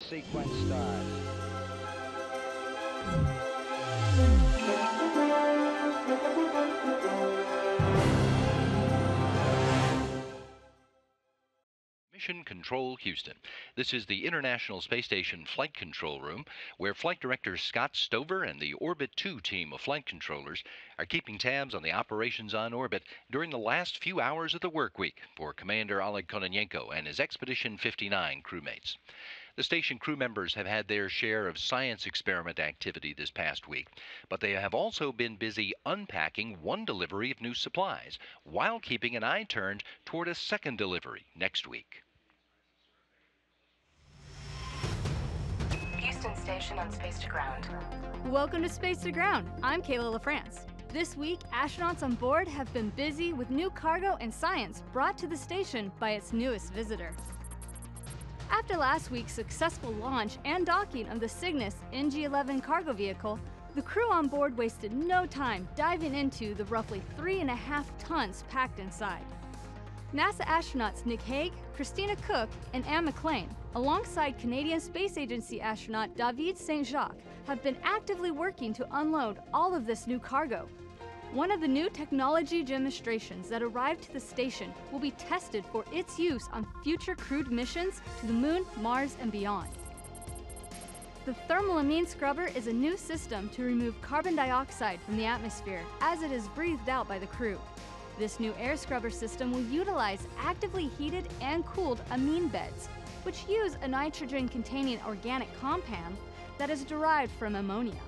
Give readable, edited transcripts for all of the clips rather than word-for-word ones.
sequence starts. Mission Control Houston. This is the International Space Station Flight Control Room, where Flight Director Scott Stover and the Orbit 2 team of flight controllers are keeping tabs on the operations on orbit during the last few hours of the work week for Commander Oleg Kononenko and his Expedition 59 crewmates. The station crew members have had their share of science experiment activity this past week, but they have also been busy unpacking one delivery of new supplies while keeping an eye turned toward a second delivery next week. Houston Station on Space to Ground. Welcome to Space to Ground. I'm Kayla LaFrance. This week, astronauts on board have been busy with new cargo and science brought to the station by its newest visitor. After last week's successful launch and docking of the Cygnus NG-11 cargo vehicle, the crew on board wasted no time diving into the roughly 3.5 tons packed inside. NASA astronauts Nick Hague, Christina Cook, and Anne McClain, alongside Canadian Space Agency astronaut David Saint-Jacques, have been actively working to unload all of this new cargo. One of the new technology demonstrations that arrived to the station will be tested for its use on future crewed missions to the Moon, Mars, and beyond. The thermal amine scrubber is a new system to remove carbon dioxide from the atmosphere as it is breathed out by the crew. This new air scrubber system will utilize actively heated and cooled amine beds, which use a nitrogen-containing organic compound that is derived from ammonia.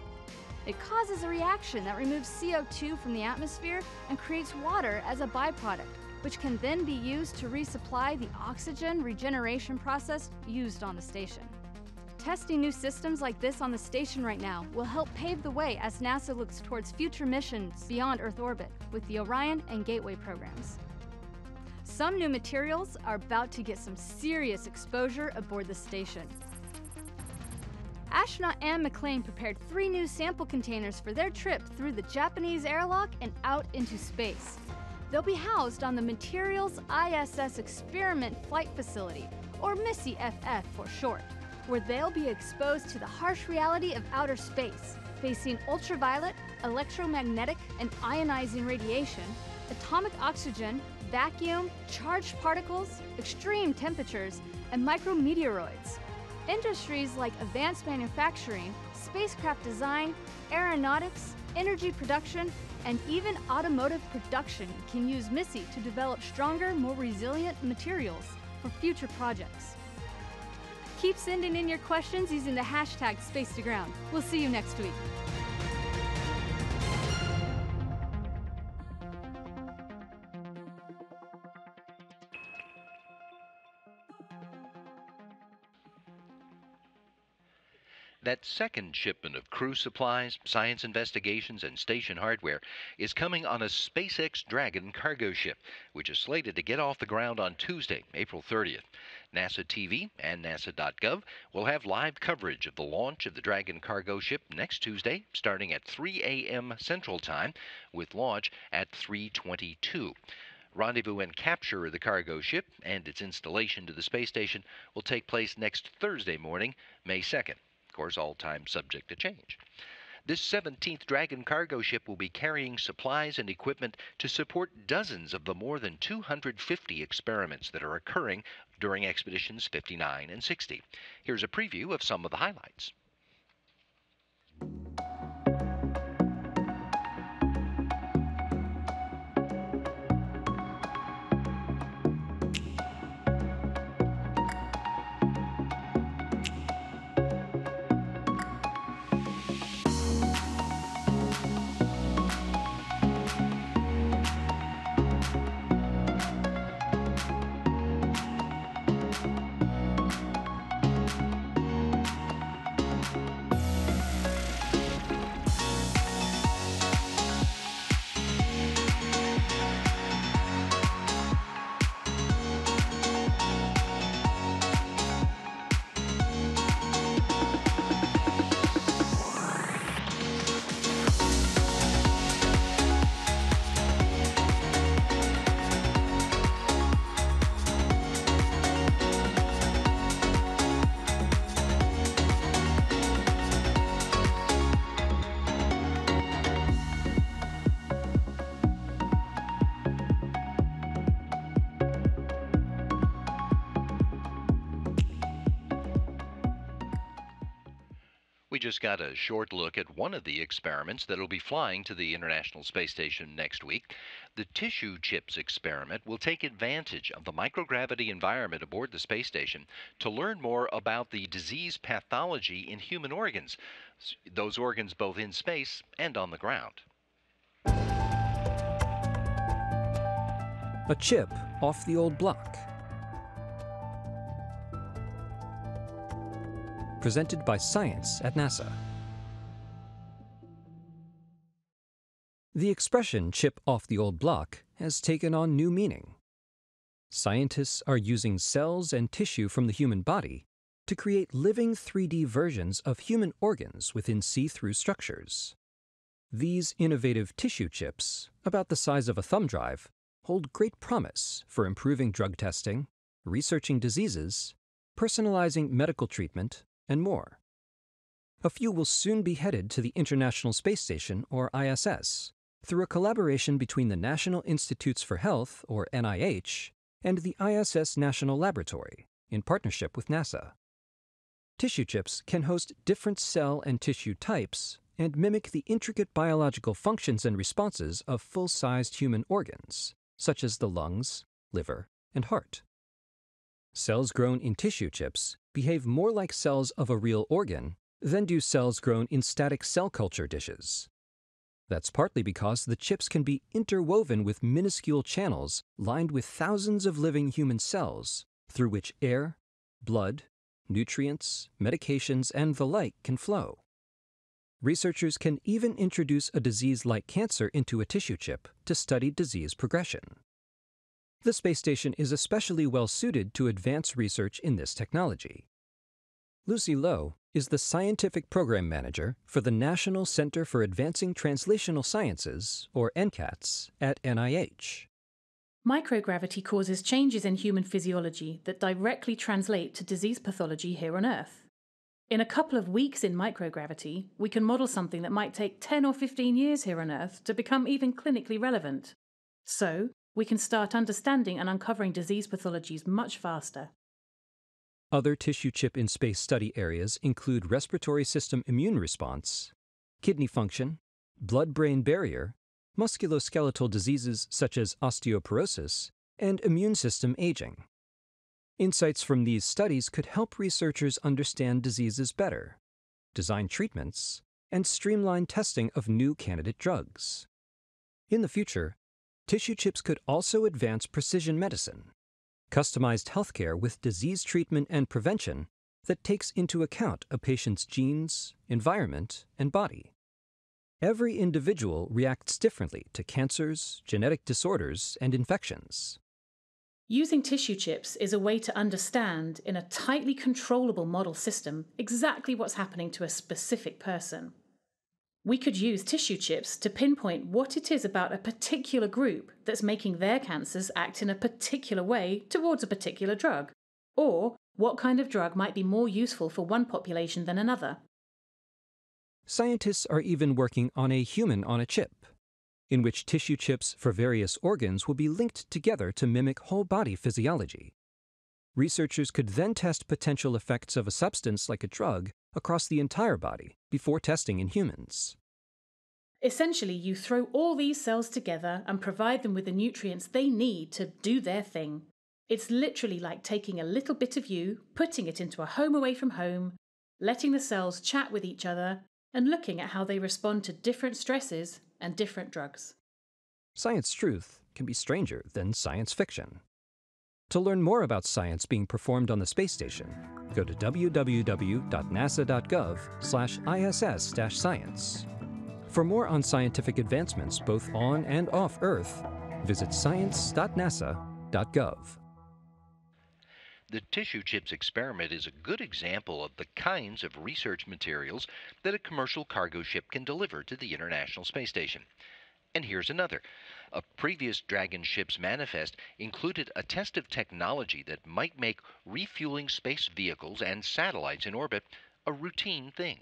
It causes a reaction that removes CO2 from the atmosphere and creates water as a byproduct, which can then be used to resupply the oxygen regeneration process used on the station. Testing new systems like this on the station right now will help pave the way as NASA looks towards future missions beyond Earth orbit with the Orion and Gateway programs. Some new materials are about to get some serious exposure aboard the station. Astronaut Anne McClain prepared 3 new sample containers for their trip through the Japanese airlock and out into space. They'll be housed on the Materials ISS Experiment Flight Facility, or MISSY-FF for short, where they'll be exposed to the harsh reality of outer space, facing ultraviolet, electromagnetic, and ionizing radiation, atomic oxygen, vacuum, charged particles, extreme temperatures, and micrometeoroids. Industries like advanced manufacturing, spacecraft design, aeronautics, energy production, and even automotive production can use MISSY to develop stronger, more resilient materials for future projects. Keep sending in your questions using the hashtag #SpaceToGround. We'll see you next week. That second shipment of crew supplies, science investigations, and station hardware is coming on a SpaceX Dragon cargo ship, which is slated to get off the ground on Tuesday, April 30th. NASA TV and NASA.gov will have live coverage of the launch of the Dragon cargo ship next Tuesday, starting at 3 a.m. Central Time, with launch at 3:22. Rendezvous and capture of the cargo ship and its installation to the space station will take place next Thursday morning, May 2nd. Of course, all time subject to change. This 17th Dragon cargo ship will be carrying supplies and equipment to support dozens of the more than 250 experiments that are occurring during Expeditions 59 and 60. Here's a preview of some of the highlights. We just got a short look at one of the experiments that'll be flying to the International Space Station next week. The tissue chips experiment will take advantage of the microgravity environment aboard the space station to learn more about the disease pathology in human organs, those organs both in space and on the ground. A chip off the old block. Presented by Science at NASA. The expression chip off the old block has taken on new meaning. Scientists are using cells and tissue from the human body to create living 3D versions of human organs within see-through structures. These innovative tissue chips, about the size of a thumb drive, hold great promise for improving drug testing, researching diseases, personalizing medical treatment, and more. A few will soon be headed to the International Space Station, or ISS, through a collaboration between the National Institutes for Health, or NIH, and the ISS National Laboratory, in partnership with NASA. Tissue chips can host different cell and tissue types and mimic the intricate biological functions and responses of full-sized human organs, such as the lungs, liver, and heart. Cells grown in tissue chips behave more like cells of a real organ than do cells grown in static cell culture dishes. That's partly because the chips can be interwoven with minuscule channels lined with thousands of living human cells through which air, blood, nutrients, medications, and the like can flow. Researchers can even introduce a disease like cancer into a tissue chip to study disease progression. The space station is especially well suited to advance research in this technology. Lucy Lowe is the Scientific Program Manager for the National Center for Advancing Translational Sciences, or NCATS, at NIH. Microgravity causes changes in human physiology that directly translate to disease pathology here on Earth. In a couple of weeks in microgravity, we can model something that might take 10 or 15 years here on Earth to become even clinically relevant. So, we can start understanding and uncovering disease pathologies much faster. Other tissue chip in space study areas include respiratory system immune response, kidney function, blood-brain barrier, musculoskeletal diseases such as osteoporosis, and immune system aging. Insights from these studies could help researchers understand diseases better, design treatments, and streamline testing of new candidate drugs. In the future, tissue chips could also advance precision medicine, customized healthcare with disease treatment and prevention that takes into account a patient's genes, environment, and body. Every individual reacts differently to cancers, genetic disorders, and infections. Using tissue chips is a way to understand, in a tightly controllable model system, exactly what's happening to a specific person. We could use tissue chips to pinpoint what it is about a particular group that's making their cancers act in a particular way towards a particular drug, or what kind of drug might be more useful for one population than another. Scientists are even working on a human on a chip, in which tissue chips for various organs will be linked together to mimic whole-body physiology. Researchers could then test potential effects of a substance like a drug across the entire body before testing in humans. Essentially, you throw all these cells together and provide them with the nutrients they need to do their thing. It's literally like taking a little bit of you, putting it into a home away from home, letting the cells chat with each other, and looking at how they respond to different stresses and different drugs. Science truth can be stranger than science fiction. To learn more about science being performed on the space station, go to www.nasa.gov/ISS-science. For more on scientific advancements both on and off Earth, visit science.nasa.gov. The tissue chips experiment is a good example of the kinds of research materials that a commercial cargo ship can deliver to the International Space Station. And here's another. A previous Dragon ship's manifest included a test of technology that might make refueling space vehicles and satellites in orbit a routine thing.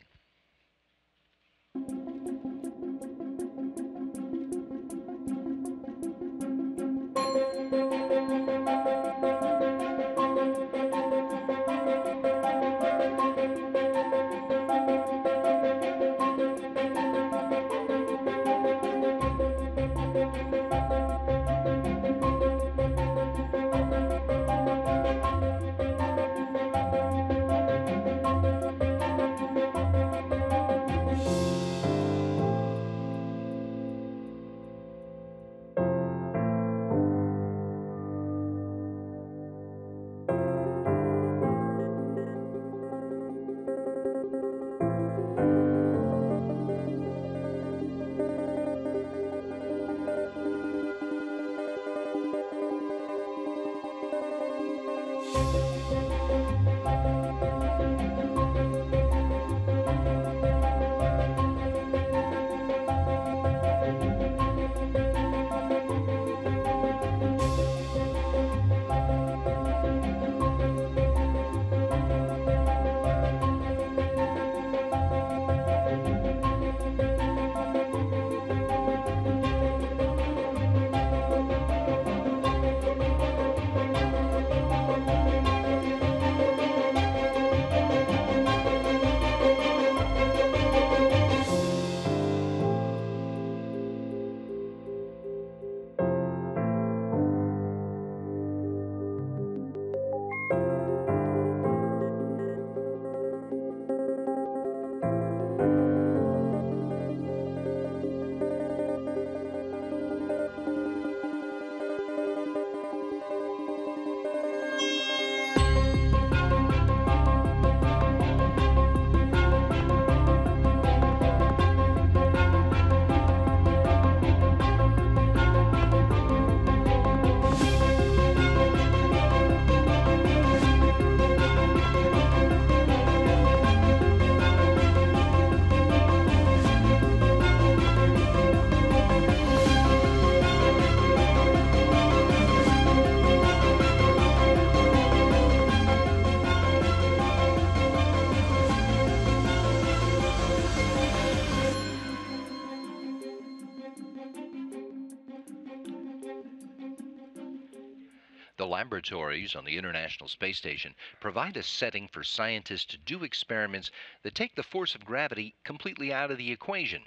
The laboratories on the International Space Station provide a setting for scientists to do experiments that take the force of gravity completely out of the equation,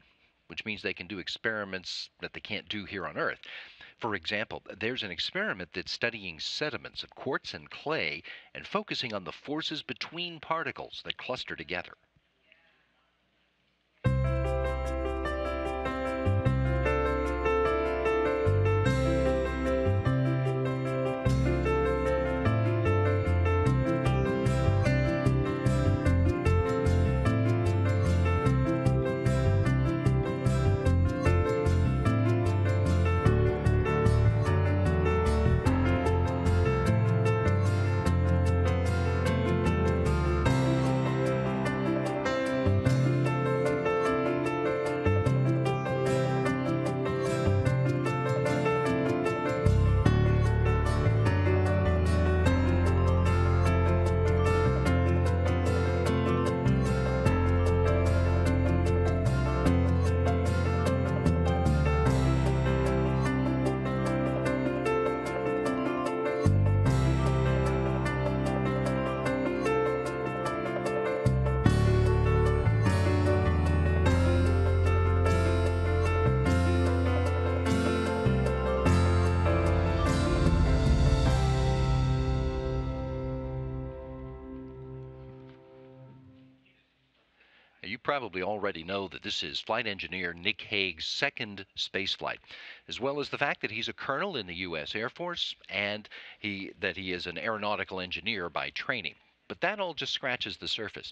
which means they can do experiments that they can't do here on Earth. For example, there's an experiment that's studying sediments of quartz and clay and focusing on the forces between particles that cluster together. You probably already know that this is flight engineer Nick Hague's second space flight, as well as the fact that he's a colonel in the U.S. Air Force and that he is an aeronautical engineer by training. But that all just scratches the surface.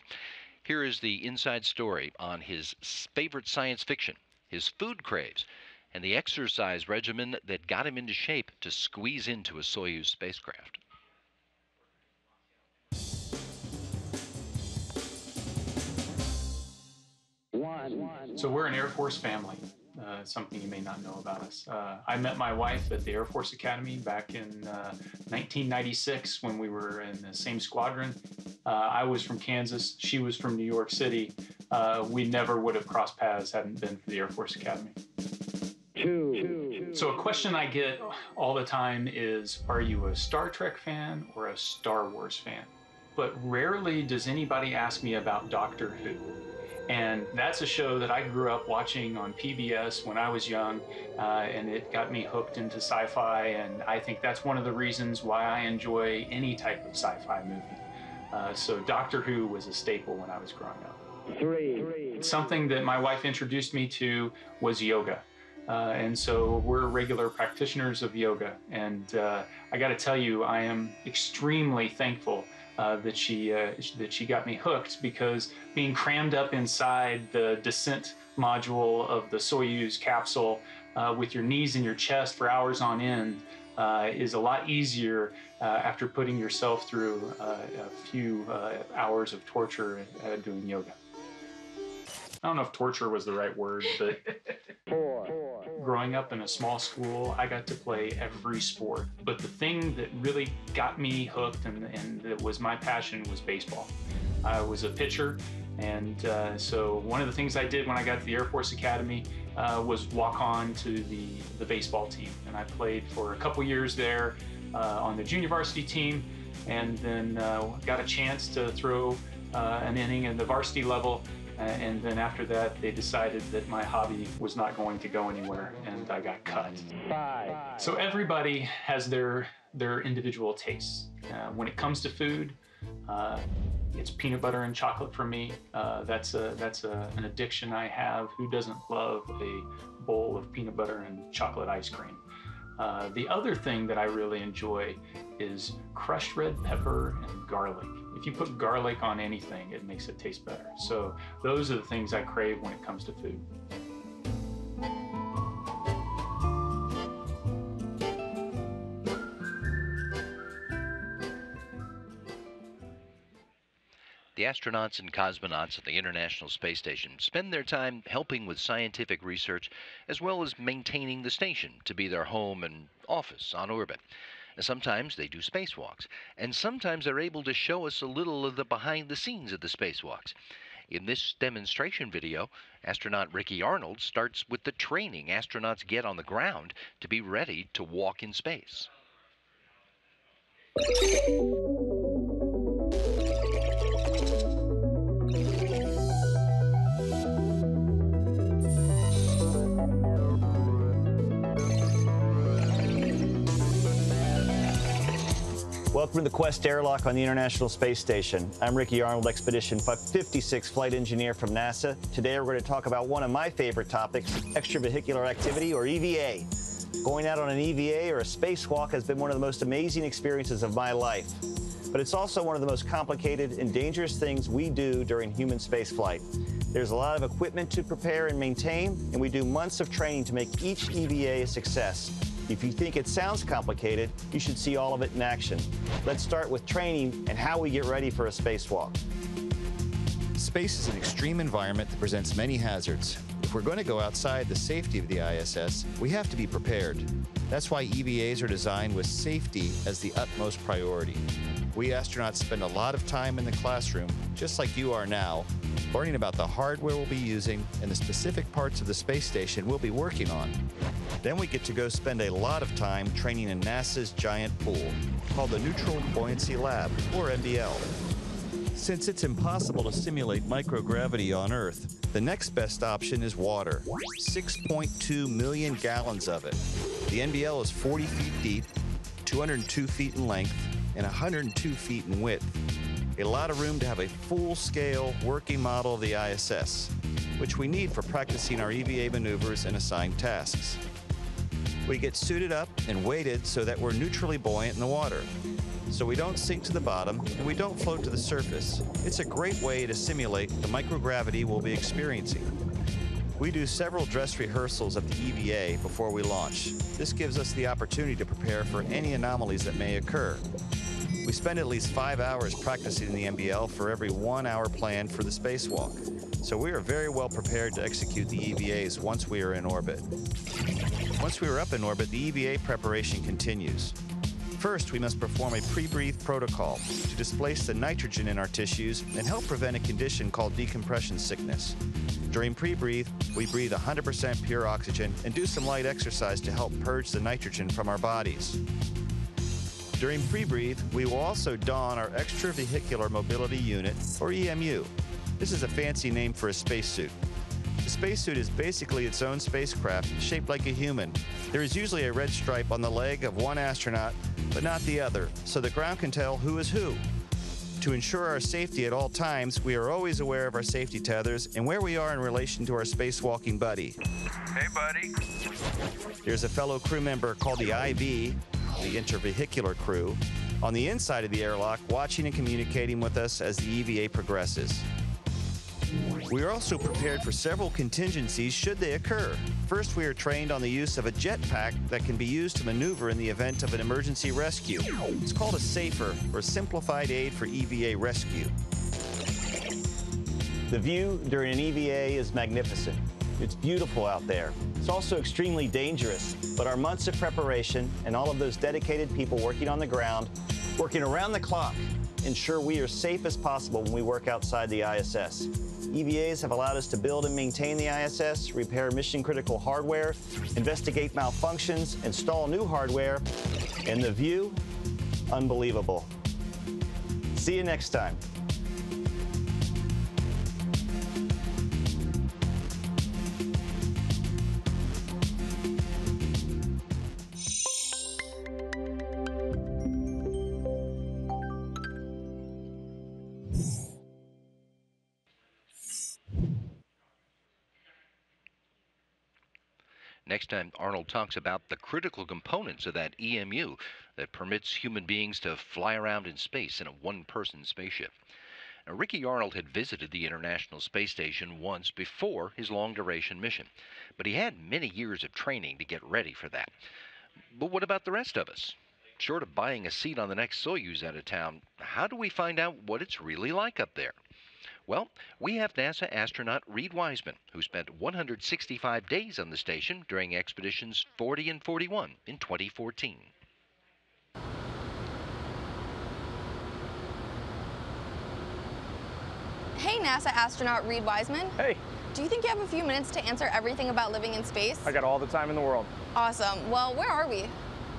Here is the inside story on his favorite science fiction, his food craves, and the exercise regimen that got him into shape to squeeze into a Soyuz spacecraft. So we're an Air Force family, something you may not know about us. I met my wife at the Air Force Academy back in 1996 when we were in the same squadron. I was from Kansas. She was from New York City. We never would have crossed paths hadn't been for the Air Force Academy. So a question I get all the time is, are you a Star Trek fan or a Star Wars fan? But rarely does anybody ask me about Doctor Who. And that's a show that I grew up watching on PBS when I was young, and it got me hooked into sci-fi, and I think that's one of the reasons why I enjoy any type of sci-fi movie. So Doctor Who was a staple when I was growing up. Something that my wife introduced me to was yoga. And so we're regular practitioners of yoga. And I got to tell you, I am extremely thankful that she got me hooked, because being crammed up inside the descent module of the Soyuz capsule with your knees in your chest for hours on end is a lot easier after putting yourself through a few hours of torture doing yoga. I don't know if torture was the right word, but growing up in a small school, I got to play every sport. But the thing that really got me hooked and that was my passion was baseball. I was a pitcher, and so one of the things I did when I got to the Air Force Academy was walk on to the baseball team. And I played for a couple years there on the junior varsity team, and then got a chance to throw an inning at the varsity level. And then after that, they decided that my hobby was not going to go anywhere, and I got cut. So everybody has their individual tastes. When it comes to food, it's peanut butter and chocolate for me. That's an addiction I have. Who doesn't love a bowl of peanut butter and chocolate ice cream? The other thing that I really enjoy is crushed red pepper and garlic. If you put garlic on anything, it makes it taste better. So those are the things I crave when it comes to food. The astronauts and cosmonauts at the International Space Station spend their time helping with scientific research, as well as maintaining the station to be their home and office on orbit. Sometimes they do spacewalks, and sometimes they're able to show us a little of the behind the scenes of the spacewalks. In this demonstration video, astronaut Ricky Arnold starts with the training astronauts get on the ground to be ready to walk in space. Welcome to the Quest airlock on the International Space Station. I'm Ricky Arnold, Expedition 56 flight engineer from NASA. Today we're going to talk about one of my favorite topics, extravehicular activity, or EVA. Going out on an EVA or a spacewalk has been one of the most amazing experiences of my life. But it's also one of the most complicated and dangerous things we do during human spaceflight. There's a lot of equipment to prepare and maintain, and we do months of training to make each EVA a success. If you think it sounds complicated, you should see all of it in action. Let's start with training and how we get ready for a spacewalk. Space is an extreme environment that presents many hazards. If we're going to go outside the safety of the ISS, we have to be prepared. That's why EVAs are designed with safety as the utmost priority. We astronauts spend a lot of time in the classroom, just like you are now, learning about the hardware we'll be using and the specific parts of the space station we'll be working on. Then we get to go spend a lot of time training in NASA's giant pool, called the Neutral Buoyancy Lab, or NBL. Since it's impossible to simulate microgravity on Earth, the next best option is water. 6.2 million gallons of it. The NBL is 40 feet deep, 202 feet in length, and 102 feet in width. A lot of room to have a full-scale working model of the ISS, which we need for practicing our EVA maneuvers and assigned tasks. We get suited up and weighted so that we're neutrally buoyant in the water, so we don't sink to the bottom and we don't float to the surface. It's a great way to simulate the microgravity we'll be experiencing. We do several dress rehearsals at the EVA before we launch. This gives us the opportunity to prepare for any anomalies that may occur. We spend at least 5 hours practicing in the NBL for every 1 hour planned for the spacewalk. So we are very well prepared to execute the EVAs once we are in orbit. Once we are up in orbit, the EVA preparation continues. First, we must perform a pre-breathe protocol to displace the nitrogen in our tissues and help prevent a condition called decompression sickness. During pre-breathe, we breathe 100% pure oxygen and do some light exercise to help purge the nitrogen from our bodies. During pre-breathe, we will also don our extravehicular mobility unit, or EMU. This is a fancy name for a spacesuit. The spacesuit is basically its own spacecraft, shaped like a human. There is usually a red stripe on the leg of one astronaut, but not the other, so the ground can tell who is who. To ensure our safety at all times, we are always aware of our safety tethers and where we are in relation to our spacewalking buddy. Hey, buddy. There's a fellow crew member called the IV, the intervehicular crew, on the inside of the airlock, watching and communicating with us as the EVA progresses. We are also prepared for several contingencies should they occur. First, we are trained on the use of a jetpack that can be used to maneuver in the event of an emergency rescue. It's called a SAFER, or Simplified Aid for EVA Rescue. The view during an EVA is magnificent. It's beautiful out there. It's also extremely dangerous, but our months of preparation and all of those dedicated people working on the ground, working around the clock, ensure we are safe as possible when we work outside the ISS. EVAs have allowed us to build and maintain the ISS, repair mission-critical hardware, investigate malfunctions, install new hardware, and the view, unbelievable. See you next time. Next time, Arnold talks about the critical components of that EMU that permits human beings to fly around in space in a one-person spaceship. Now, Ricky Arnold had visited the International Space Station once before his long-duration mission, but he had many years of training to get ready for that. But what about the rest of us? Short of buying a seat on the next Soyuz out of town, how do we find out what it's really like up there? Well, we have NASA astronaut Reid Wiseman, who spent 165 days on the station during expeditions 40 and 41 in 2014. Hey, NASA astronaut Reid Wiseman. Hey. Do you think you have a few minutes to answer everything about living in space? I got all the time in the world. Awesome. Well, where are we?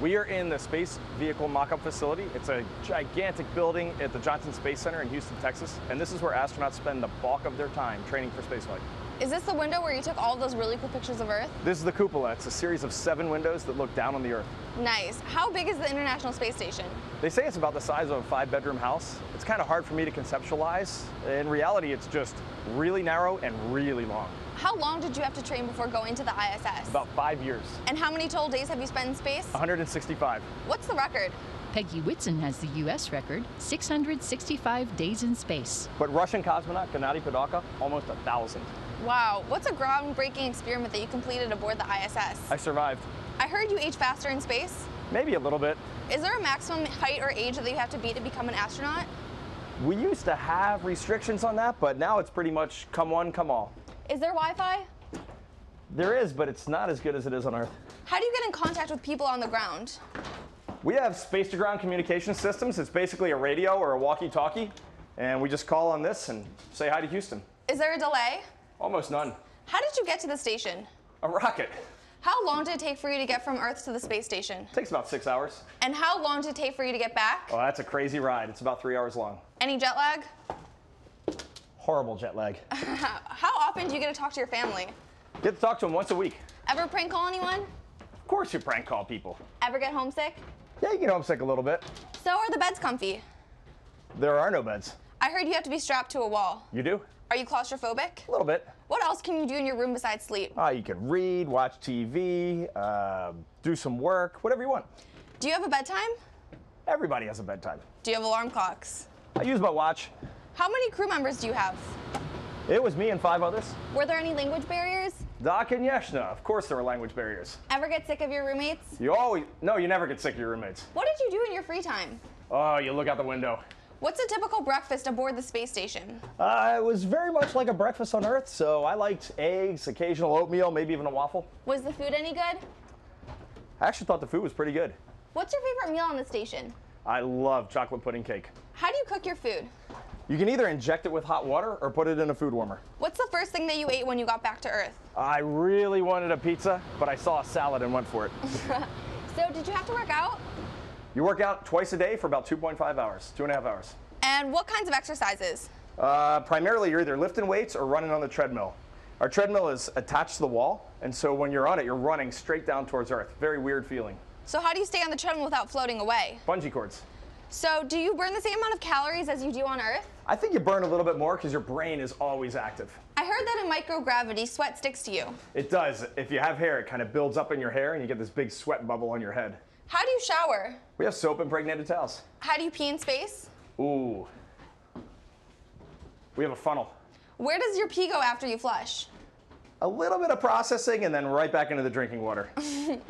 We are in the Space Vehicle Mock-Up Facility. It's a gigantic building at the Johnson Space Center in Houston, Texas, and this is where astronauts spend the bulk of their time training for spaceflight. Is this the window where you took all those really cool pictures of Earth? This is the cupola. It's a series of 7 windows that look down on the Earth. Nice. How big is the International Space Station? They say it's about the size of a 5-bedroom house. It's kind of hard for me to conceptualize. In reality, it's just really narrow and really long. How long did you have to train before going to the ISS? About 5 years. And how many total days have you spent in space? 165. What's the record? Peggy Whitson has the U.S. record, 665 days in space. But Russian cosmonaut Gennady Padalka, almost 1,000. Wow, what's a groundbreaking experiment that you completed aboard the ISS? I survived. I heard you age faster in space. Maybe a little bit. Is there a maximum height or age that you have to be to become an astronaut? We used to have restrictions on that, but now it's pretty much come one, come all. Is there Wi-Fi? There is, but it's not as good as it is on Earth. How do you get in contact with people on the ground? We have space-to-ground communication systems. It's basically a radio or a walkie-talkie, and we just call on this and say hi to Houston. Is there a delay? Almost none. How did you get to the station? A rocket. How long did it take for you to get from Earth to the space station? It takes about 6 hours. And how long did it take for you to get back? Oh, that's a crazy ride. It's about 3 hours long. Any jet lag? Horrible jet lag. How often do you get to talk to your family? Get to talk to them once a week. Ever prank call anyone? Of course you prank call people. Ever get homesick? Yeah, you get homesick a little bit. So are the beds comfy? There are no beds. I heard you have to be strapped to a wall. You do? Are you claustrophobic? A little bit. What else can you do in your room besides sleep? You can read, watch TV, do some work, whatever you want. Do you have a bedtime? Everybody has a bedtime. Do you have alarm clocks? I use my watch. How many crew members do you have? It was me and 5 others. Were there any language barriers? Doc and Yeshna, of course there were language barriers. Ever get sick of your roommates? No, you never get sick of your roommates. What did you do in your free time? Oh, you look out the window. What's a typical breakfast aboard the space station? It was very much like a breakfast on Earth, so I liked eggs, occasional oatmeal, maybe even a waffle. Was the food any good? I actually thought the food was pretty good. What's your favorite meal on the station? I love chocolate pudding cake. How do you cook your food? You can either inject it with hot water or put it in a food warmer. What's the first thing that you ate when you got back to Earth? I really wanted a pizza, but I saw a salad and went for it. So did you have to work out? You work out twice a day for about 2.5 hours, 2.5 hours. And what kinds of exercises? Primarily, you're either lifting weights or running on the treadmill. Our treadmill is attached to the wall, and so when you're on it, you're running straight down towards Earth. Very weird feeling. So how do you stay on the treadmill without floating away? Bungee cords. So do you burn the same amount of calories as you do on Earth? I think you burn a little bit more because your brain is always active. I heard that in microgravity, sweat sticks to you. It does. If you have hair, it kind of builds up in your hair and you get this big sweat bubble on your head. How do you shower? We have soap impregnated towels. How do you pee in space? Ooh. We have a funnel. Where does your pee go after you flush? A little bit of processing and then right back into the drinking water.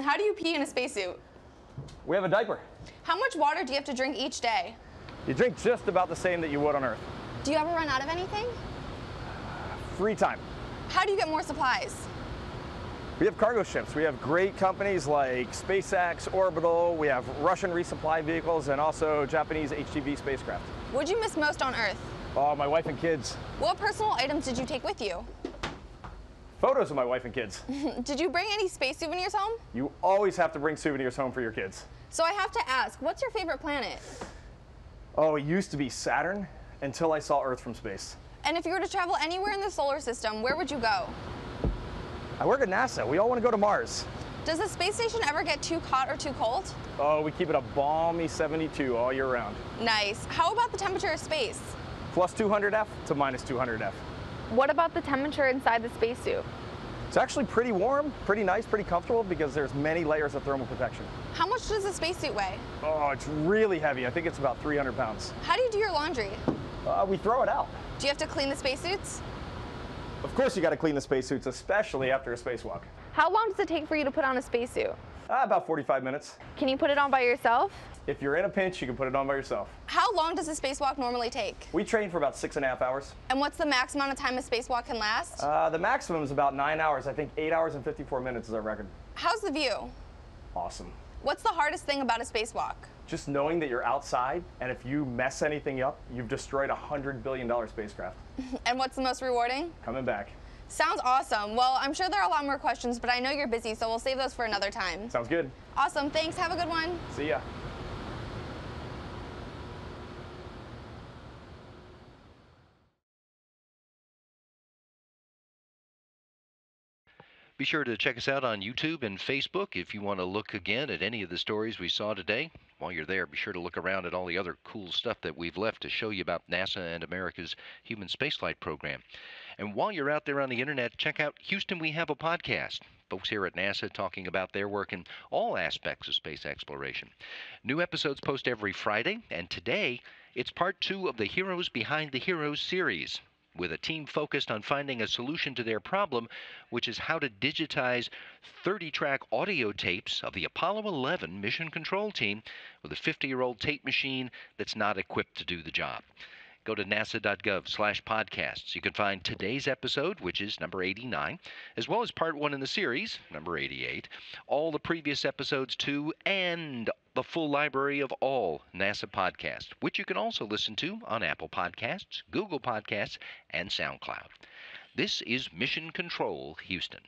How do you pee in a spacesuit? We have a diaper. How much water do you have to drink each day? You drink just about the same that you would on Earth. Do you ever run out of anything? Free time. How do you get more supplies? We have cargo ships. We have great companies like SpaceX, Orbital. We have Russian resupply vehicles and also Japanese HTV spacecraft. What'd you miss most on Earth? Oh, my wife and kids. What personal items did you take with you? Photos of my wife and kids. Did you bring any space souvenirs home? You always have to bring souvenirs home for your kids. So I have to ask, what's your favorite planet? Oh, it used to be Saturn until I saw Earth from space. And if you were to travel anywhere in the solar system, where would you go? I work at NASA. We all want to go to Mars. Does the space station ever get too hot or too cold? Oh, we keep it a balmy 72 all year round. Nice. How about the temperature of space? Plus 200 F to minus 200 F. What about the temperature inside the spacesuit? It's actually pretty warm, pretty nice, pretty comfortable because there's many layers of thermal protection. How much does a spacesuit weigh? Oh, it's really heavy. I think it's about 300 pounds. How do you do your laundry? We throw it out. Do you have to clean the spacesuits? Of course you got to clean the spacesuits, especially after a spacewalk. How long does it take for you to put on a spacesuit? About 45 minutes. Can you put it on by yourself? If you're in a pinch, you can put it on by yourself. How long does a spacewalk normally take? We train for about 6.5 hours. And what's the max amount of time a spacewalk can last? The maximum is about 9 hours. I think 8 hours and 54 minutes is our record. How's the view? Awesome. What's the hardest thing about a spacewalk? Just knowing that you're outside, and if you mess anything up, you've destroyed a $100 billion spacecraft. And what's the most rewarding? Coming back. Sounds awesome. Well, I'm sure there are a lot more questions, but I know you're busy, so we'll save those for another time. Sounds good. Awesome. Thanks. Have a good one. See ya. Be sure to check us out on YouTube and Facebook if you want to look again at any of the stories we saw today. While you're there, be sure to look around at all the other cool stuff that we've left to show you about NASA and America's human spaceflight program. And while you're out there on the internet, check out Houston We Have a Podcast. Folks here at NASA talking about their work in all aspects of space exploration. New episodes post every Friday, and today it's part 2 of the Heroes Behind the Heroes series, with a team focused on finding a solution to their problem, which is how to digitize 30-track audio tapes of the Apollo 11 mission control team with a 50-year-old tape machine that's not equipped to do the job. Go to nasa.gov/podcasts. You can find today's episode, which is number 89, as well as part 1 in the series, number 88, all the previous episodes too, and the full library of all NASA podcasts, which you can also listen to on Apple Podcasts, Google Podcasts, and SoundCloud. This is Mission Control, Houston.